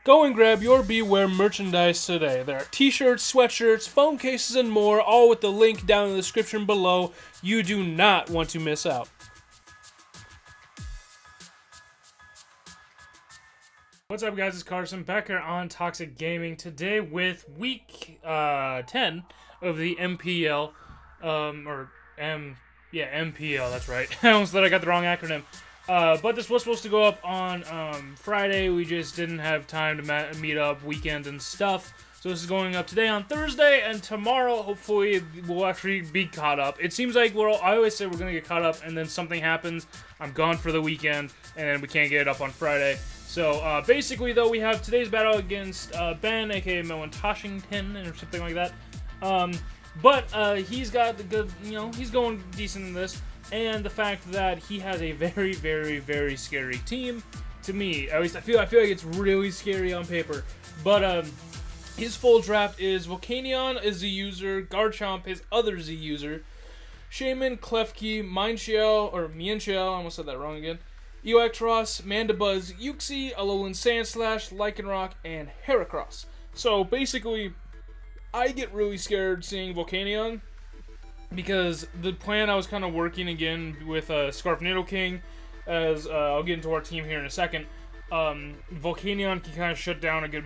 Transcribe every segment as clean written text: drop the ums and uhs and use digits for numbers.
Go and grab your Beware merchandise today. There are t-shirts, sweatshirts, phone cases, and more, all with the link down in the description below. You do not want to miss out. What's up, guys? It's Carson back here on Toxic Gaming today with week 10 of the MPL, MPL, that's right. I almost thought I got the wrong acronym. But this was supposed to go up on Friday. We just didn't have time to meet up, weekend and stuff. So this is going up today on Thursday, and tomorrow, hopefully, we'll actually be caught up. It seems like I always say we're going to get caught up, and then something happens. I'm gone for the weekend, and then we can't get it up on Friday. So basically, though, we have today's battle against Ben, aka Melon Toshington, or something like that. But he's got the good, he's going decent in this. And the fact that he has a very, very, very scary team, to me, at least I feel like it's really scary on paper. But his full draft is Volcanion is the user, Garchomp his other Z user, Shaman, Klefki, Mienshell, I almost said that wrong again, Electros, Mandibuzz, Uxie, Alolan Sandslash, Lycanroc, and Heracross. So basically, I get really scared seeing Volcanion, because the plan I was kind of working again with Scarf Nidoking, as I'll get into our team here in a second. Volcanion can kind of shut down a good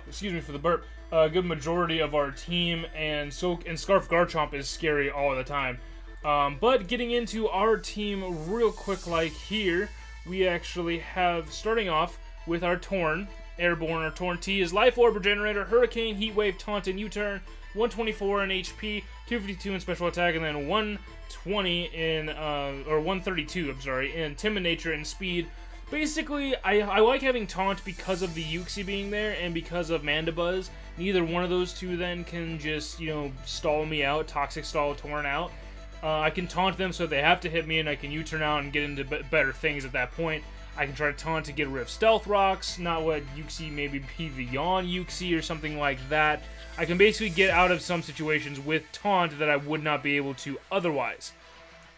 excuse me for the burp. A good majority of our team, and Scarf Garchomp is scary all the time. But getting into our team real quick, like here, we actually have, starting off with our Torn, Airborne. Our Torn T is Life Orb, Regenerator, Hurricane, Heat Wave, Taunt, and U-Turn. 124 in HP, 252 in special attack, and then 120 in, or 132, I'm sorry, in Timid Nature and Speed. Basically, I like having Taunt because of the Uxie being there, and because of Mandibuzz. Neither one of those two then can just, stall me out, Toxic Stall Torn out. I can Taunt them so they have to hit me, and I can U-turn out and get into better things at that point. I can try to Taunt to get rid of Stealth Rocks, not let Uxie maybe be beyond Uxie or something like that. I can basically get out of some situations with Taunt that I would not be able to otherwise.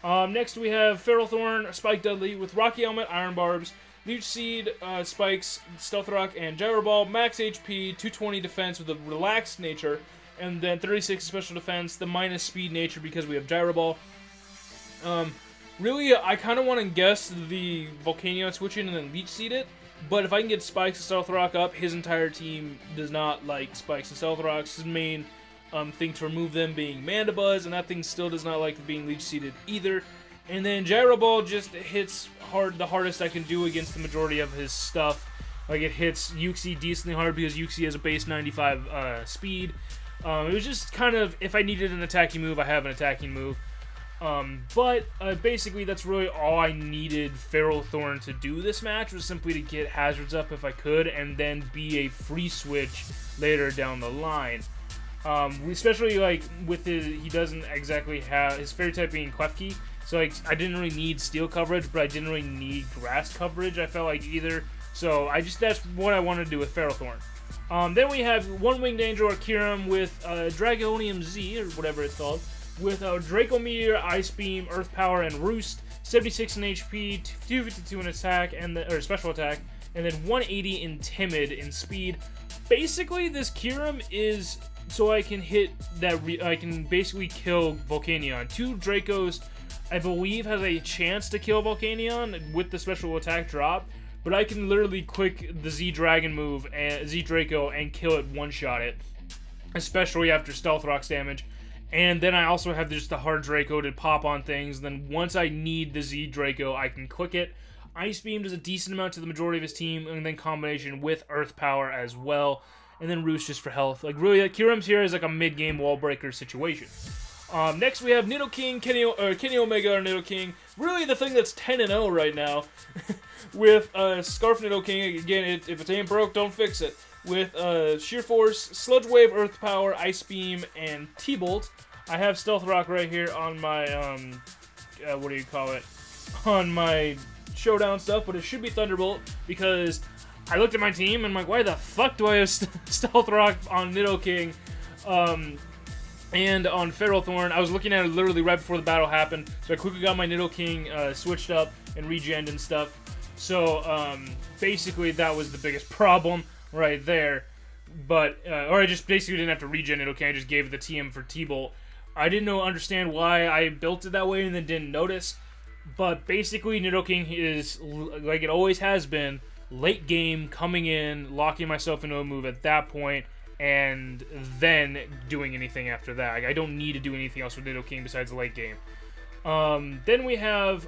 Next we have Ferrothorn, Spike Dudley with Rocky Helmet, Iron Barbs, Leech Seed, Spikes, Stealth Rock, and Gyro Ball. Max HP, 220 defense with a relaxed nature, and then 36 special defense, the minus speed nature because we have Gyro Ball. Really, I kind of want to guess the Volcanion switching and then Leech Seed it, but if I can get Spikes and Stealth Rock up, his entire team does not like Spikes and Stealth Rocks. His main thing to remove them being Mandibuzz, and that thing still does not like being Leech Seeded either. And then Gyro Ball just hits the hardest I can do against the majority of his stuff. Like, it hits Uxie decently hard because Uxie has a base 95 speed. It was just kind of, if I needed an attacking move, I have an attacking move. But basically that's really all I needed Ferrothorn to do this match, was simply to get hazards up if I could, and then be a free switch later down the line. Especially like with he doesn't exactly have his fairy type being Klefki, so like I didn't really need steel coverage, but I didn't really need grass coverage, I felt like, either. So that's what I wanted to do with Ferrothorn. Then we have One Winged Angel Arceum with Dragonium Z, or whatever it's called, with Draco Meteor, Ice Beam, Earth Power, and Roost. 76 in HP, 252 in attack, or special attack, and then 180 in Timid in speed. Basically, this Kyurem is so I can hit that. I can basically kill Volcanion. 2 Dracos, I believe, has a chance to kill Volcanion with the special attack drop, but I can literally click the Z Dragon move and Z Draco and kill it, one-shot it, especially after Stealth Rock's damage. And then I also have just the hard Draco to pop on things. Then once I need the Z Draco, I can click it. Ice Beam does a decent amount to the majority of his team, and then combination with Earth Power as well. And then Roost just for health. Like, really, Kyurem's here is like a mid-game wall breaker situation. Next we have Nidoking, Kenny Omega or Nidoking. Really the thing that's 10-0 right now. With Scarf Nidoking, again, if it ain't broke, don't fix it. With Sheer Force, Sludge Wave, Earth Power, Ice Beam, and T-Bolt. I have Stealth Rock right here on my, what do you call it? On my Showdown stuff, but it should be Thunderbolt, because I looked at my team and I'm like, why the fuck do I have Stealth Rock on Nidoking? And on Ferrothorn, I was looking at it literally right before the battle happened, so I quickly got my Nidoking switched up and regened and stuff. So, basically, that was the biggest problem right there. But, or I just basically didn't have to regen Nidoking, I just gave it the TM for T-Bolt. I didn't understand why I built it that way and then didn't notice. But basically, Nidoking is, like it always has been, late game, coming in, locking myself into a move at that point, and then doing anything after that. Like, I don't need to do anything else with Nidoking besides the late game. Then we have,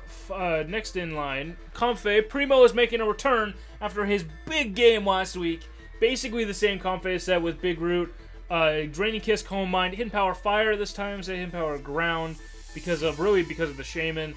next in line, Comfey. Primo is making a return after his big game last week. Basically the same Comfey set with Big Root, Draining Kiss, Calm Mind, Hidden Power Fire this time, instead of Hidden Power Ground, because of the Shaman,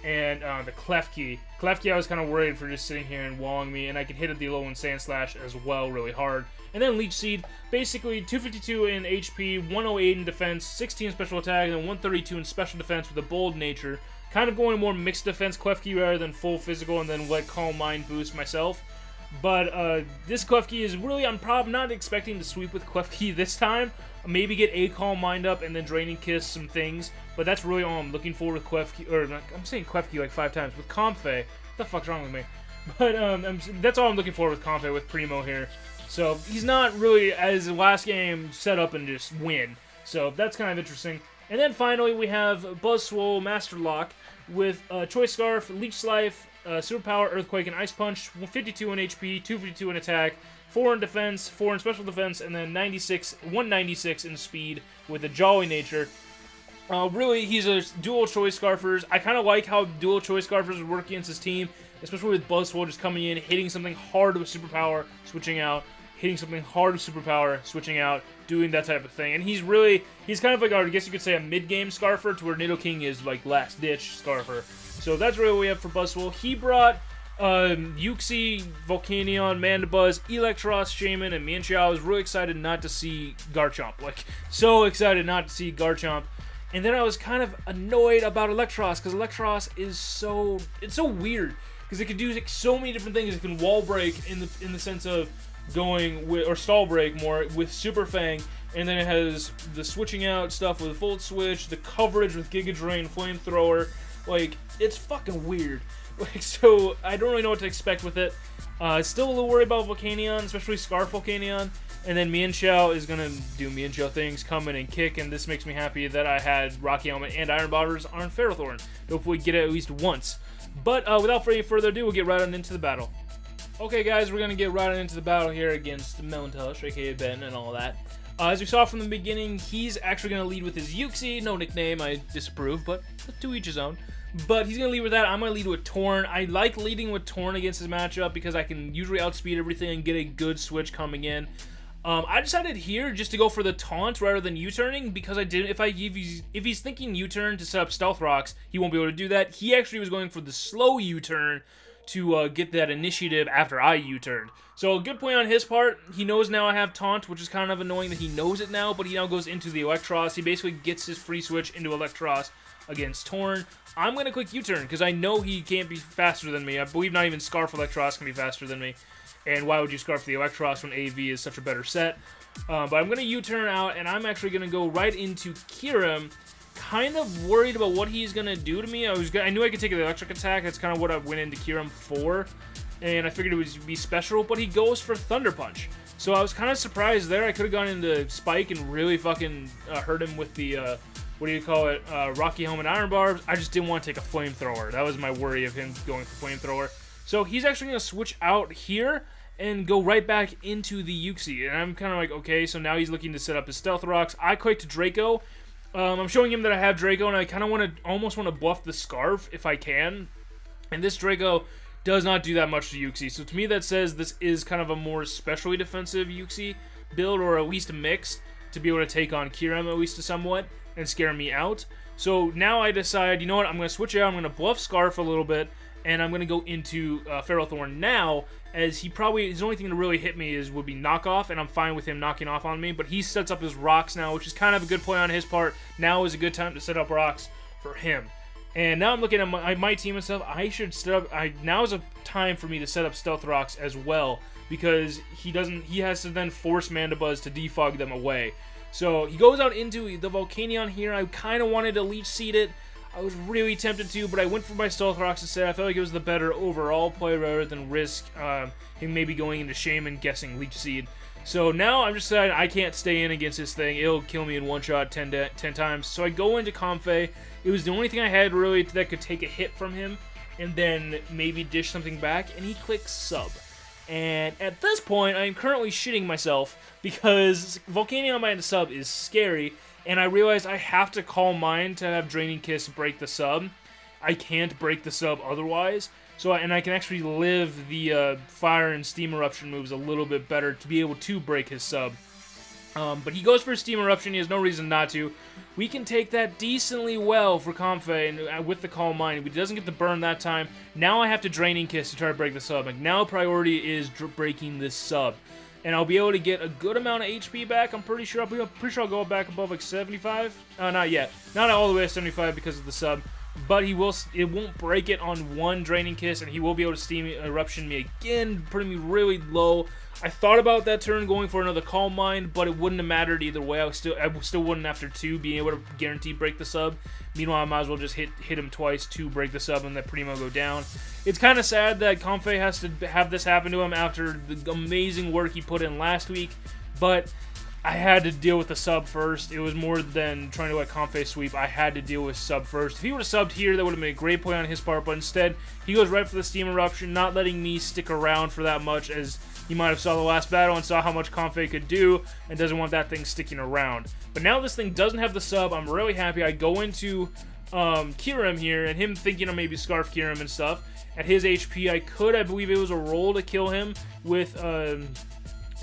and the Klefki. Klefki I was kind of worried for just sitting here and walling me, and I could hit it the low and Sand Slash as well really hard. And then Leech Seed, basically 252 in HP, 108 in defense, 16 in special attack, and then 132 in special defense with a bold nature. Kind of going more mixed defense Klefki rather than full physical, and then let Calm Mind boost myself. But this Klefki is really, I'm probably not expecting to sweep with Klefki this time. Maybe get a Calm Mind up and then Draining Kiss some things. But that's really all I'm looking for with Klefki, or I'm saying Klefki like 5 times. With Comfey, what the fuck's wrong with me? But that's all I'm looking for with Comfey, with Primo here. So he's not really, as the last game, set up and just win. So that's kind of interesting. And then finally we have Buzzswole Master Lock with Choice Scarf, Leech Life, Superpower, Earthquake, and Ice Punch, 52 in HP, 252 in attack, 4 in defense, 4 in special defense, and then 196 in speed with a Jolly nature. Really, he's a dual Choice Scarfers. I kind of like how dual Choice Scarfers would work against his team, especially with Buzzswole just coming in, hitting something hard with Superpower, switching out, hitting something hard with Superpower, switching out, doing that type of thing. And he's kind of like, I guess you could say, a mid-game Scarfer, to where Nidoking is like last-ditch Scarfer. So that's really what we have for Buzzswole. He brought Uxie, Volcanion, Mandibuzz, Electros, Shaman, and Mienshao. I was really excited not to see Garchomp. Like, so excited not to see Garchomp. And then I was kind of annoyed about Electros, because Electros is so weird. Because it can do like, so many different things. It can wall break in the sense of going with, or stall break more with Super Fang. And then it has the switching out stuff with Volt Switch, the coverage with Giga Drain, Flamethrower. Like, it's fucking weird. Like, so I don't really know what to expect with it. Still a little worried about Volcanion, especially Scarf Volcanion. And then Mienshao is gonna do Mienshao things, come in and kick, and this makes me happy that I had Rocky Helmet and Iron Botters on Ferrothorn. Hopefully get it at least once. But without any further ado, we'll get right on into the battle. Okay guys, we're gonna get right on into the battle here against Melontush, aka Ben, and all that. As we saw from the beginning, he's actually going to lead with his Uxie. No nickname, I disapprove, but to each his own. But he's going to lead with that. I'm going to lead with Torn. I like leading with Torn against his matchup because I can usually outspeed everything and get a good switch coming in. I decided here just to go for the taunt rather than U-turning because I did. If he's thinking U-turn to set up Stealth Rocks, he won't be able to do that. He actually was going for the slow U-turn to get that initiative after I U-turned. So a good point on his part. He knows now I have Taunt, which is kind of annoying that he knows it now, but he now goes into the Electros. He basically gets his free switch into Electros against Torn. I'm going to click U-turn because I know he can't be faster than me. I believe not even Scarf Electros can be faster than me. And why would you Scarf the Electros when AV is such a better set? But I'm going to U-turn out, and I'm actually going to go right into Kyurem. Kind of worried about what he's going to do to me. I knew I could take an electric attack. That's kind of what I went into Kyurem for. And I figured it would be special, but he goes for Thunder Punch. So I was kind of surprised there. I could have gone into Spike and really fucking hurt him with the, what do you call it, Rocky Helmet Iron Barbs. I just didn't want to take a Flamethrower. That was my worry of him going for Flamethrower. So he's actually going to switch out here and go right back into the Uxie. And I'm kind of like, okay, so now he's looking to set up his Stealth Rocks. I clicked Draco. I'm showing him that I have Draco, and I kind of almost want to buff the Scarf if I can. And this Draco does not do that much to Uxie. So to me that says this is kind of a more specially defensive Uxie build, or at least mixed, to be able to take on Kyurem at least somewhat and scare me out. So now I decide, you know what, I'm going to switch out, I'm going to bluff Scarf a little bit, and I'm going to go into Ferrothorn now, as his only thing to really hit me would be knockoff, and I'm fine with him knocking off on me, but he sets up his rocks now, which is kind of a good play on his part. Now is a good time to set up rocks for him. And now I'm looking at my team and stuff. I should set up. Now is a time for me to set up Stealth Rocks as well, because he has to then force Mandibuzz to defog them away. So he goes out into the Volcanion here. I kind of wanted to Leech Seed it. I was really tempted to, but I went for my Stealth Rocks instead. I felt like it was the better overall play rather than risk him maybe going into Shaman, guessing Leech Seed. So now I'm just saying I can't stay in against this thing. It'll kill me in one shot 10 times. So I go into Comfey. It was the only thing I had really that could take a hit from him and then maybe dish something back, and he clicks Sub. And at this point, I'm currently shitting myself because Volcanion by the Sub is scary, and I realized I have to Calm Mind to have Draining Kiss break the Sub. I can't break the Sub otherwise. So, and I can actually live the Fire and Steam Eruption moves a little bit better to be able to break his Sub. But he goes for Steam Eruption. He has no reason not to. We can take that decently well for Comfey and with the Calm Mind. He doesn't get the burn that time. Now I have to Draining Kiss to try to break the Sub. Like, now priority is breaking this Sub. And I'll be able to get a good amount of HP back. I'm pretty sure. I'll go back above like 75. Not yet. Not all the way to 75 because of the Sub. But he will. It won't break it on one Draining Kiss, and he will be able to Steam Eruption me again, putting me really low. I thought about that turn going for another Calm Mind, but it wouldn't have mattered either way. I still wouldn't after 2 being able to guarantee break the Sub. Meanwhile, I might as well just hit him twice to break the Sub and let Primo go down. It's kind of sad that Comfey has to have this happen to him after the amazing work he put in last week, but I had to deal with the Sub first. It was more than trying to let Comfey sweep. I had to deal with Sub first. If he would have subbed here, that would have been a great play on his part, but instead, he goes right for the Steam Eruption, not letting me stick around for that much, as you might have saw the last battle and saw how much Comfey could do, and doesn't want that thing sticking around. But now this thing doesn't have the Sub. I'm really happy. I go into Kyurem here, and him thinking of maybe Scarf Kyurem and stuff. At his HP, I believe it was a roll to kill him with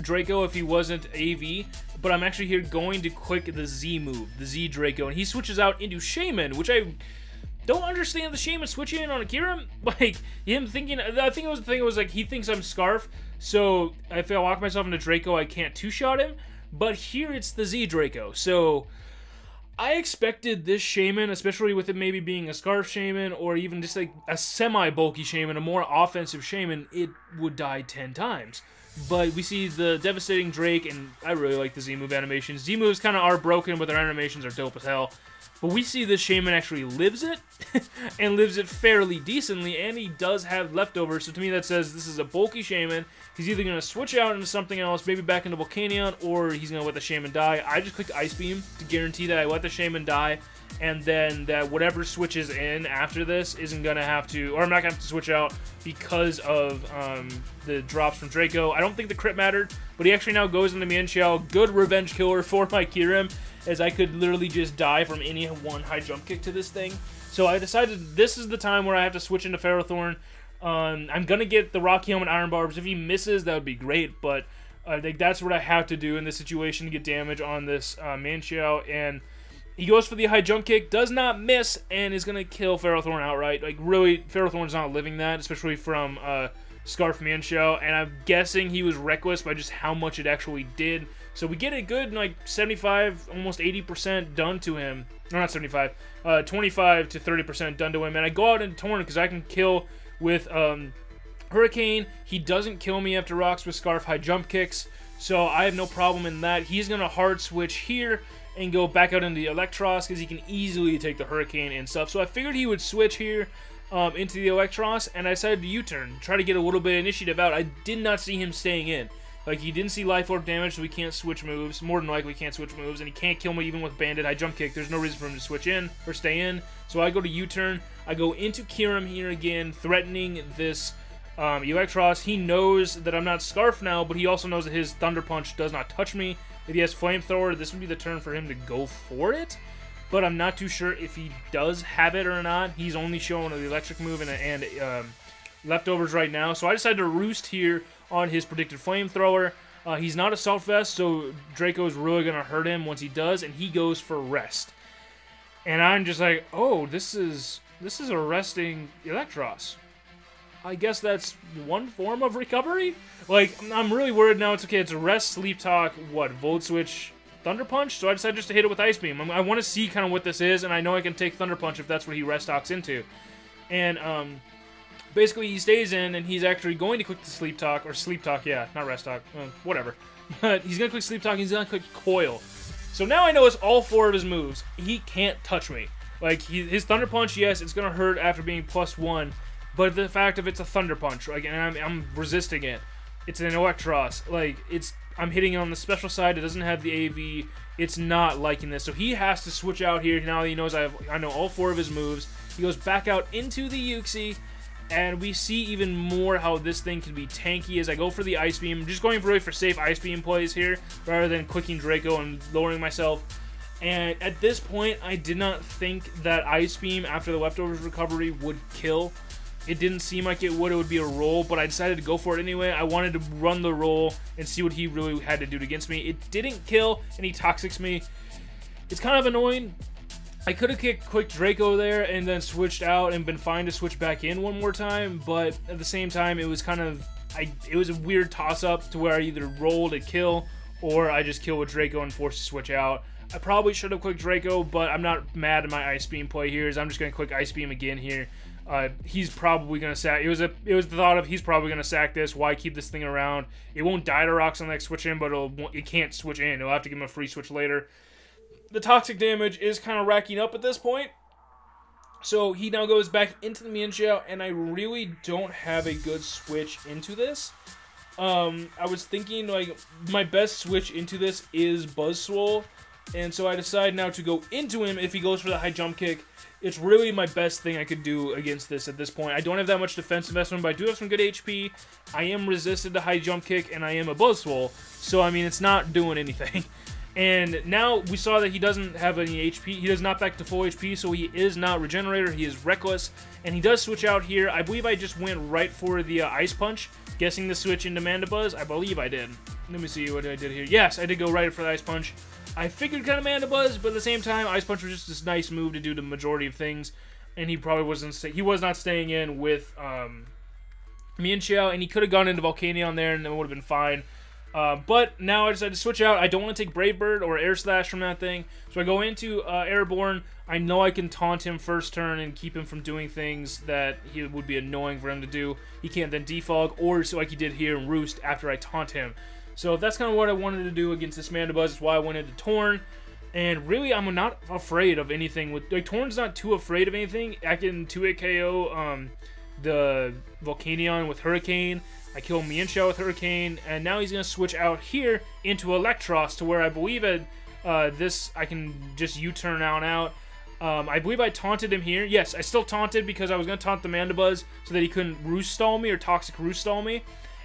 Draco if he wasn't AV, but I'm actually here going to click the Z move, the Z Draco, and he switches out into Shaman, which I don't understand the Shaman switching in on a Kyurem. Like, him thinking, I think it was the thing, it was like, he thinks I'm Scarf, so if I lock myself into Draco, I can't two-shot him, but here it's the Z Draco, so I expected this Shaman, especially with it maybe being a Scarf Shaman, or even just like a semi-bulky Shaman, a more offensive Shaman, it would die 10 times. But we see the Devastating Drake, and I really like the Z-move animations. Z-moves kind of are broken, but their animations are dope as hell. But we see this Shaman actually lives it, and lives it fairly decently, and he does have leftovers, so to me that says this is a bulky Shaman. He's either going to switch out into something else, maybe back into Volcanion, or he's going to let the Shaman die. I just clicked Ice Beam to guarantee that I let the Shaman die, and then that whatever switches in after this isn't going to have to, or I'm not going to have to switch out because of the drops from Draco. I don't think the crit mattered, but he actually now goes into Mienshao. Good revenge killer for my Kyurem, as I could literally just die from any one high jump kick to this thing. So I decided this is the time where I have to switch into Ferrothorn. I'm going to get the Rocky Helmet Iron Barbs. If he misses, that would be great, but I think that's what I have to do in this situation to get damage on this Mienshao, and he goes for the high jump kick, does not miss, and is going to kill Ferrothorn outright. Like, really, Ferrothorn's not living that, especially from Scarf Mienshao, and I'm guessing he was reckless by just how much it actually did. So we get a good, like, 75, almost 80% done to him. No, not 75. 25 to 30% done to him, and I go out and Torn because I can kill with Hurricane. He doesn't kill me after rocks with Scarf high jump kicks, so I have no problem in that. He's going to hard switch here and go back out into the Electros because he can easily take the Hurricane and stuff. So I figured he would switch here into the Electros, and I decided to U-turn, try to get a little bit of initiative out. I did not see him staying in. Like, he didn't see Life Orb damage, so he can't switch moves. More than likely, can't switch moves, and he can't kill me even with Bandit high jump kick. There's no reason for him to switch in or stay in. So I go to U-turn. I go into Kyurem here again, threatening this Electros. He knows that I'm not Scarf now, but he also knows that his Thunder Punch does not touch me. If he has Flamethrower, this would be the turn for him to go for it, but I'm not too sure if he does have it or not. He's only showing the electric move and leftovers right now, so I decided to roost here on his predicted Flamethrower. He's not Assault Vest, so Draco is really going to hurt him once he does, and he goes for Rest. And I'm just like, oh, this is a resting Electros. I guess that's one form of recovery? Like, I'm really worried now. It's okay, it's a Rest, Sleep Talk, what, Volt Switch, Thunder Punch? So I decided just to hit it with Ice Beam. I want to see kind of what this is, and I know I can take Thunder Punch if that's what he Rest Talks into. And, basically he stays in, and he's actually going to click the Sleep Talk, or Sleep Talk, yeah, not Rest Talk, whatever. But he's going to click Sleep Talk, and he's going to click Coil. So now I know it's all 4 of his moves. He can't touch me. Like, his Thunder Punch, yes, it's going to hurt after being +1, but the fact of it's a Thunder Punch, like, and I'm resisting it. It's an Electros. Like, I'm hitting it on the special side. It doesn't have the AV. It's not liking this. So he has to switch out here. Now he knows I know all 4 of his moves. He goes back out into the Uxie, and we see even more how this thing can be tanky as I go for the Ice Beam. I'm just going really for safe Ice Beam plays here, rather than clicking Draco and lowering myself. And at this point, I did not think that Ice Beam after the Leftovers recovery would kill. It didn't seem like it would. It would be a roll, but I decided to go for it anyway. I wanted to run the roll and see what he really had to do against me. It didn't kill, and he Toxics me. It's kind of annoying. I could have kicked quick Draco there and then switched out and been fine to switch back in one more time, but at the same time, it was kind of... it was a weird toss-up to where I either rolled a kill or I just kill with Draco and forced to switch out. I probably should have clicked Draco, but I'm not mad at my Ice Beam play here. I'm just going to click Ice Beam again here. He's probably going to sack... It was the thought of he's probably going to sack this. Why keep this thing around? It won't die to rocks on the next switch in, but it can't switch in. It'll have to give him a free switch later. The toxic damage is kind of racking up at this point. So he now goes back into the Mienshao, and I really don't have a good switch into this. I was thinking, like, my best switch into this is Buzzswole, and so I decide now to go into him if he goes for the high jump kick. It's really my best thing I could do against this at this point. I don't have that much defense investment, but I do have some good HP. I am resisted to high jump kick, and I am a Buzzswole, so, I mean, it's not doing anything. And now we saw that he doesn't have any HP. He does not back to full HP, so he is not Regenerator. He is Reckless, and he does switch out here. I believe I just went right for the Ice Punch, guessing the switch into Mandibuzz. I believe I did. Let me see what I did here. Yes, I did go right for the Ice Punch. I figured kind of Mandibuzz, but at the same time, Ice Punch was just this nice move to do the majority of things, and he probably wasn't. He was not staying in with Mienshao, and he could have gone into Volcanion there, and it would have been fine. But now I decided to switch out. I don't want to take Brave Bird or Air Slash from that thing. So I go into Airborne. I know I can taunt him first turn and keep him from doing things that he would be annoying for him to do. He can't then defog, or so like he did here in Roost after I taunt him. So that's kind of what I wanted to do against this Mandibuzz. That's why I went into Torn. And really, I'm not afraid of anything. Like, Torn's not too afraid of anything. I can 2-hit KO the Volcanion with Hurricane. I kill Mienshao with Hurricane, and now he's going to switch out here into Electros, to where I believe at this I can just U-turn out. I believe I taunted him here. Yes, I still taunted because I was going to taunt the Mandibuzz so that he couldn't Roost Stall me or Toxic Roost Stall me.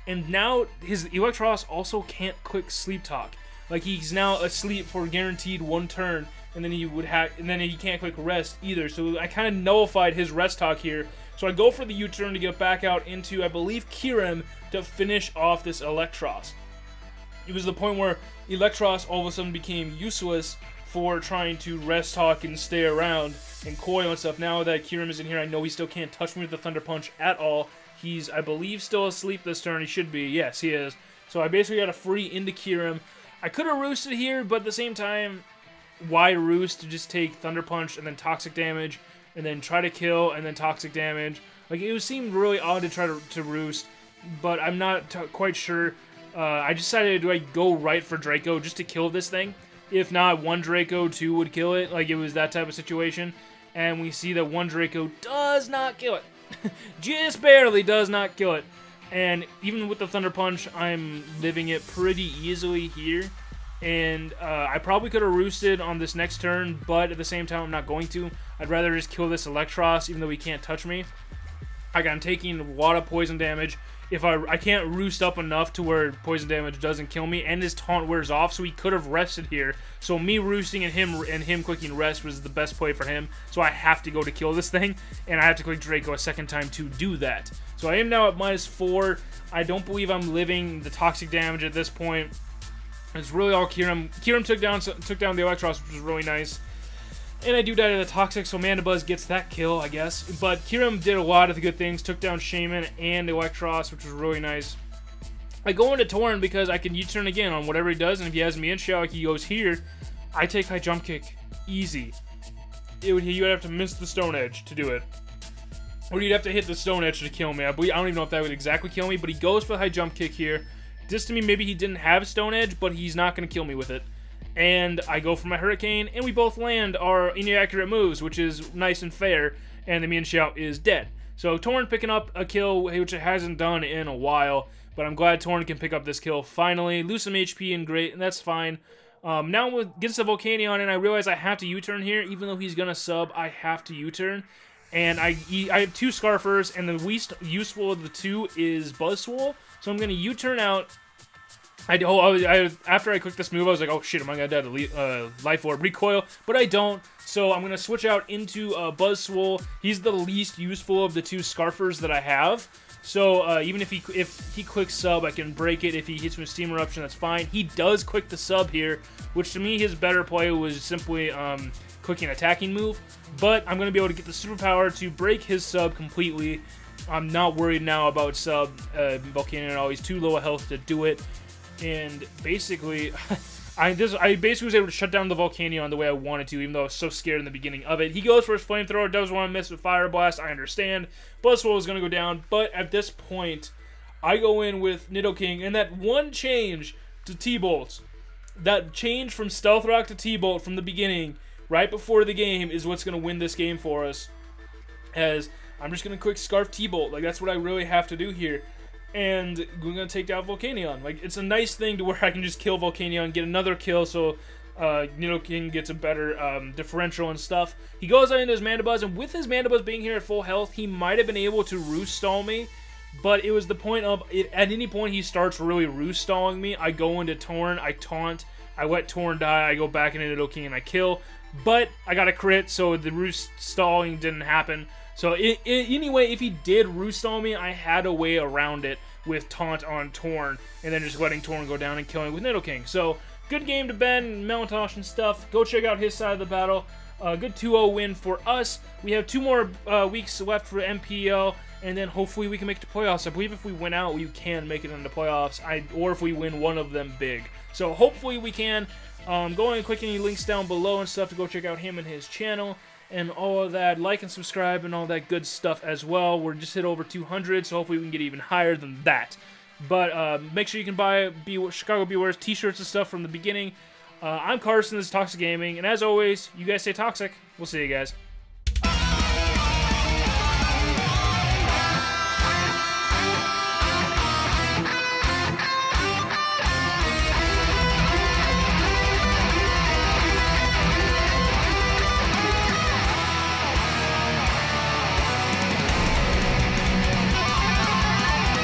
And now his Electros also can't click Sleep Talk. Like, he's now asleep for guaranteed 1 turn, and then he can't click Rest either. So I kind of nullified his Rest Talk here. So I go for the U-turn to get back out into, I believe, Kyurem to finish off this Electros. It was the point where Electros all of a sudden became useless for trying to Rest Talk and stay around and coil and stuff. Now that Kyurem is in here, I know he still can't touch me with the Thunder Punch at all. He's, I believe, still asleep this turn. He should be. Yes, he is. So I basically got a free into Kyurem. I could have roosted here, but at the same time, why roost to just take Thunder Punch and then Toxic damage, and then try to kill, and then Toxic damage? Like, it seemed really odd to try to roost, but I'm not quite sure. I decided, do I go right for Draco just to kill this thing? If not, 1 Draco, 2 would kill it. Like, it was that type of situation. And we see that 1 Draco does not kill it. Just barely does not kill it. And even with the Thunder Punch, I'm living it pretty easily here. And I probably could have roosted on this next turn, but at the same time, I'm not going to. I'd rather just kill this Electros, even though he can't touch me. Like, I'm taking a lot of poison damage. If I can't roost up enough to where poison damage doesn't kill me, and his taunt wears off, so he could have rested here. So me roosting and him clicking rest was the best play for him. So I have to go to kill this thing, and I have to click Draco a second time to do that. So I am now at -4. I don't believe I'm living the toxic damage at this point. It's really all Kyurem. Kyurem took down the Electros, which was really nice. And I do die to the Toxic, so Mandibuzz gets that kill, I guess. But Kyurem did a lot of the good things. Took down Shaman and Electros, which was really nice. I go into Torn because I can U-turn again on whatever he does, and if he has Mienshao, like he goes here, I take high jump kick. Easy. You would have to miss the Stone Edge to do it. Or you'd have to hit the Stone Edge to kill me. I don't even know if that would exactly kill me, but he goes for the high jump kick here. Just to me, maybe he didn't have Stone Edge, but he's not going to kill me with it. and I go for my Hurricane, and we both land our inaccurate moves, which is nice and fair, and the Mean Shout is dead. So Torn picking up a kill, which it hasn't done in a while, but I'm glad Torn can pick up this kill finally. Lose some HP and great, and that's fine. Now against the Volcanion, and I realize I have to U-turn here, even though he's going to sub, I have to U-turn. And I have 2 Scarfers, and the least useful of the 2 is Buzzwole, so I'm going to U-turn out. After I clicked this move, I was like, oh shit, am I going to die to Life Orb Recoil? But I don't, so I'm going to switch out into Buzzwole. He's the least useful of the 2 Scarfers that I have. So even if he quick sub, I can break it. If he hits me with Steam Eruption, that's fine. He does quick the sub here, which to me his better play was simply clicking an attacking move. But I'm going to be able to get the superpower to break his sub completely. I'm not worried now about sub Volcanion at all. He's too low a health to do it. And basically, I basically was able to shut down the Volcanion the way I wanted to, even though I was so scared in the beginning of it. He goes for his Flamethrower, does want to miss with Fire Blast, I understand. Buzzwole is going to go down, but at this point, I go in with Nidoking, and that one change to T-Bolt, that change from Stealth Rock to T-Bolt from the beginning, right before the game, is what's going to win this game for us. As I'm just going to quick Scarf T-Bolt, like that's what I really have to do here. And we're going to take out Volcanion. Like, it's a nice thing to where I can just kill Volcanion, get another kill, so Nidoking gets a better differential and stuff. He goes out into his Mandibuzz, and with his Mandibuzz being here at full health, he might have been able to Roost Stall me, but it was the point of, at any point he starts really Roost Stalling me, I go into Torn, I taunt, I let Torn die, I go back into Nidoking, and I kill. But I got a crit, so the Roost Stalling didn't happen. So anyway, if he did Roost Stall me, I had a way around it with Taunt on Torn, and then just letting Torn go down and killing with Nidoking. So, good game to Ben, Melantosh and stuff. Go check out his side of the battle. Good 2-0 win for us. We have 2 more weeks left for MPL, and then hopefully we can make it to playoffs. I believe if we win out, we can make it into playoffs, or if we win one of them big. So hopefully we can. Go and click any links down below and stuff to go check out him and his channel. And all of that, like and subscribe and all that good stuff as well. We're just hit over 200, so hopefully we can get even higher than that. But make sure you can buy Chicago Bewears t-shirts and stuff from the beginning. I'm Carson, this is Toxic Gaming, and as always, you guys stay toxic. We'll see you guys.